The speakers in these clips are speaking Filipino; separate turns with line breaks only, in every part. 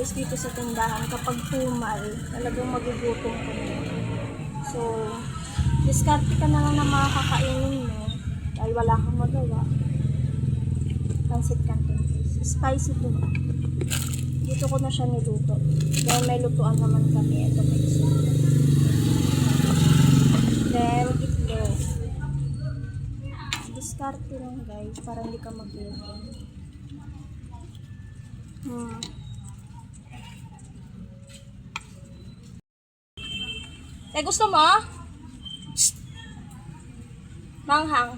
guys dito sa tindahan, kapag tumal, talagang magugutom ko na. So, diskarte ka na lang na makakainin mo dahil wala kang magawa. Pansit canton guys. Spicy to. Dito ko na siya niluto. Dahil may lutuan naman kami. Ito may soup. Then, itlog. Diskarte lang guys para hindi ka mag-iwan. Gusto mo? Psst. Manghang.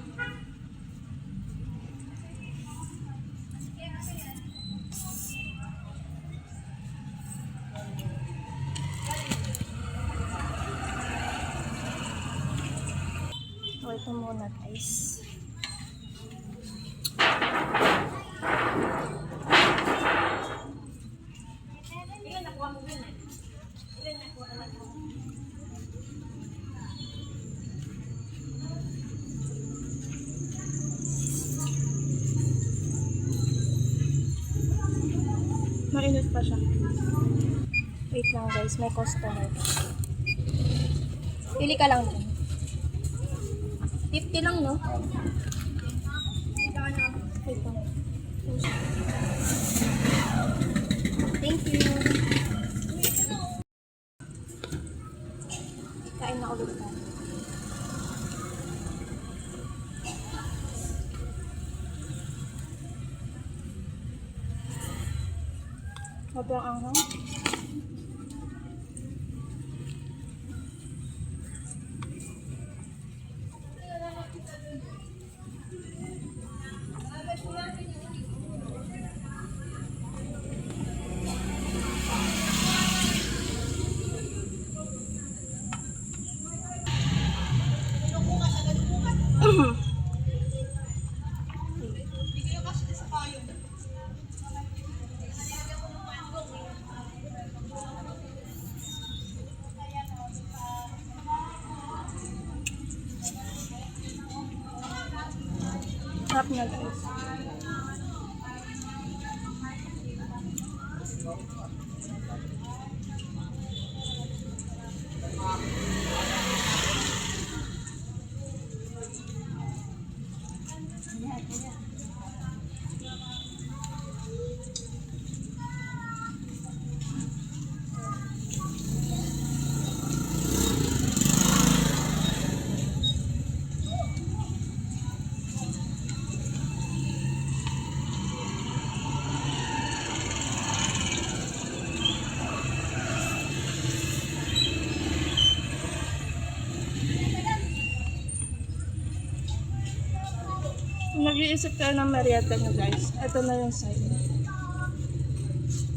So, ito muna guys. Mainit pa siya. Wait lang guys, may customer. Pili ka lang din. 50 lang, no? Wait lang. Thank you. Kain na ulit tayo. Sobrang anghang. Sarap na guys. Nag-iisip kayo ng merienda nyo guys. Ito na yung side.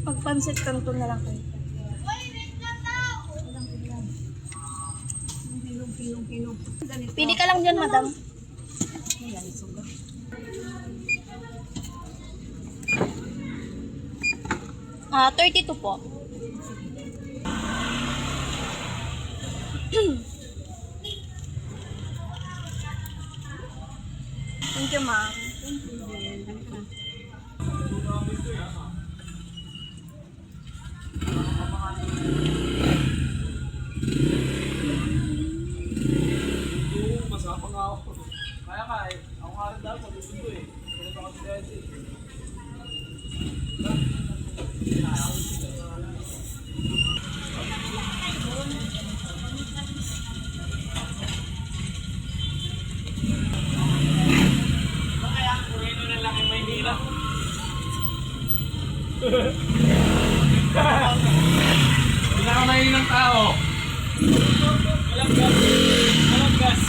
Pagpansit kanto na lang kayo. Pili ka lang dyan, madam. 32 po. Thank you, ma'am.
Masapang ako. Kaya nga eh. Ako nga rin dapat mag-usundo eh. Kaya ako si Desi. Kaya, kurino na lang yung Maynila. Pinakamayin ng tao. Walang gas. Walang gas.